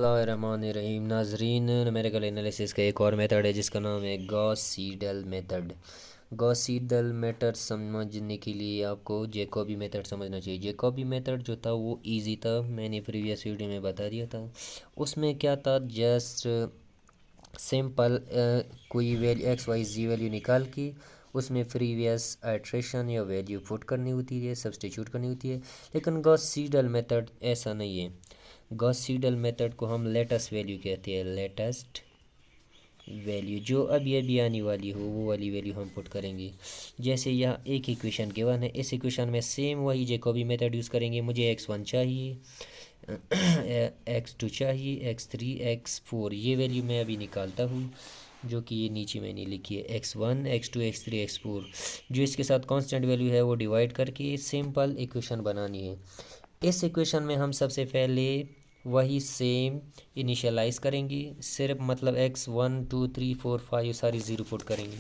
बिस्मिल्लाहिर्रहमानिर्रहीम। नाजरीन, numerical analysis का एक और मेथड है जिसका नाम है Gauss Seidel method. Gauss Seidel method समझने के लिए आपको जैकोबी मेथड समझना चाहिए। जैकोबी मेथड जो था वो इजी था, मैंने प्रीवियस वीडियो में बता दिया था। उसमें क्या था, जस्ट सिंपल कोई वैल्यू एक्स वाई जी वैल्यू निकाल के उसमें प्रीवियस आइट्रेशन या वैल्यू पुट करनी होती है, सब्स्टिट्यूट करनी होती है। लेकिन गॉस सीडल मेथड ऐसा नहीं है। गॉस सीडल मेथड को हम लेटेस्ट वैल्यू कहते हैं। लेटेस्ट वैल्यू जो अभी अभी आने वाली हो वो वाली वैल्यू हम पुट करेंगे। जैसे यहाँ एक इक्वेशन गिवन है, इस इक्वेशन में सेम वही जैकोबी मेथड यूज़ करेंगे। मुझे x1 चाहिए, x2 चाहिए, x3, x4 ये वैल्यू मैं अभी निकालता हूँ, जो कि ये नीचे मैंने लिखी है x1, x2, x3, x4। जो इसके साथ कांस्टेंट वैल्यू है वो डिवाइड करके सिंपल इक्वेशन बनानी है। इस इक्वेशन में हम सबसे पहले वही सेम इनिशियलाइज करेंगे, सिर्फ मतलब x1 2 3 4 5 सारी ज़ीरो पुट करेंगे।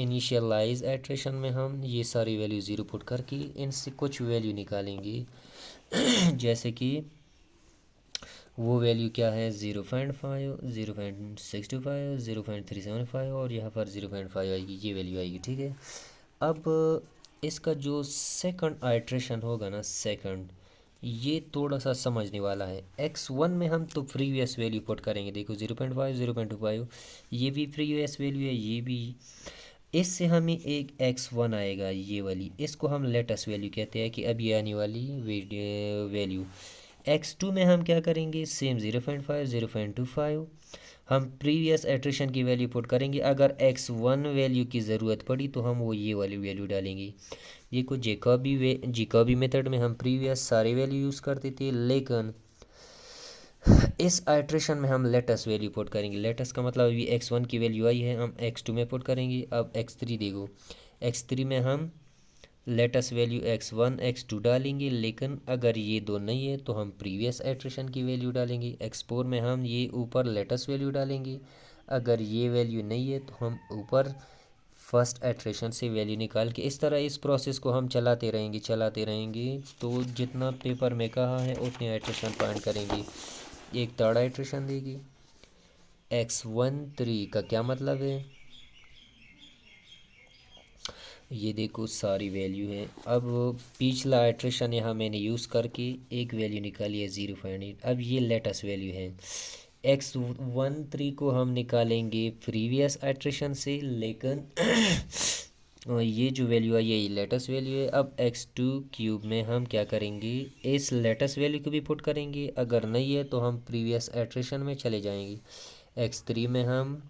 इनिशियलाइज एट्रेशन में हम ये सारी वैल्यू ज़ीरो पुट करके इनसे कुछ वैल्यू निकालेंगे। जैसे कि वो वैल्यू क्या है, 0.5, 0.625, 0.375 और यहाँ पर 0.5 आएगी, ये वैल्यू आएगी। ठीक है, अब इसका जो सेकंड आइट्रेशन होगा ना, सेकंड, ये थोड़ा सा समझने वाला है। x1 में हम तो प्रीवियस वैल्यू पुट करेंगे। देखो 0.5, 0.25 ये भी प्रीवियस वैल्यू है, ये भी। इससे हमें एक x1 आएगा, ये वाली, इसको हम लेटेस्ट वैल्यू कहते हैं कि अभी आने वाली वैल्यू। x2 में हम क्या करेंगे, सेम 0.5, 0.25 हम प्रीवियस एट्रिशन की वैल्यू पुट करेंगे। अगर x1 वैल्यू की ज़रूरत पड़ी तो हम वो ये वाली वैल्यू डालेंगे। ये कुछ जैकोबी मेथड में हम प्रीवियस सारे वैल्यू यूज़ करते थे, लेकिन इस आइट्रेशन में हम लेटेस्ट वैल्यू पुट करेंगे। लेटेस्ट का मतलब अभी x1 की वैल्यू आई है, हम x2 में पुट करेंगे। अब x3 देखो, x3 में हम लेटेस्ट वैल्यू x1, x2 डालेंगे, लेकिन अगर ये दो नहीं है तो हम प्रीवियस एट्रेशन की वैल्यू डालेंगे। x4 में हम ये ऊपर लेटेस्ट वैल्यू डालेंगे। अगर ये वैल्यू नहीं है तो हम ऊपर फर्स्ट एट्रेशन से वैल्यू निकाल के, इस तरह इस प्रोसेस को हम चलाते रहेंगे। तो जितना पेपर में कहा है उतने एट्रेशन फाइंड करेंगे। एक थर्ड एट्रेशन देगी। x1 3 का क्या मतलब है, ये देखो सारी वैल्यू है। अब पिछला आइट्रेशन यहाँ मैंने यूज़ करके एक वैल्यू निकाली है 0.8। अब ये लेटेस्ट वैल्यू है। x13 को हम निकालेंगे प्रीवियस आइट्रेशन से, लेकिन ये जो वैल्यू है ये लेटेस्ट वैल्यू है। अब x2 क्यूब में हम क्या करेंगे, इस लेटेस्ट वैल्यू को भी पुट करेंगे। अगर नहीं है तो हम प्रीवियस आइट्रेशन में चले जाएंगे। x3 में हम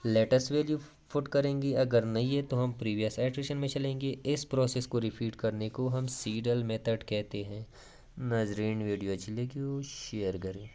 लेटेस्ट वैल्यू पुट करेंगे। अगर नहीं है तो हम प्रीवियस आइट्रेशन में चलेंगे। इस प्रोसेस को रिपीट करने को हम सीडल मेथड कहते हैं। नाजरीन, वीडियो अच्छी लगी हो शेयर करें।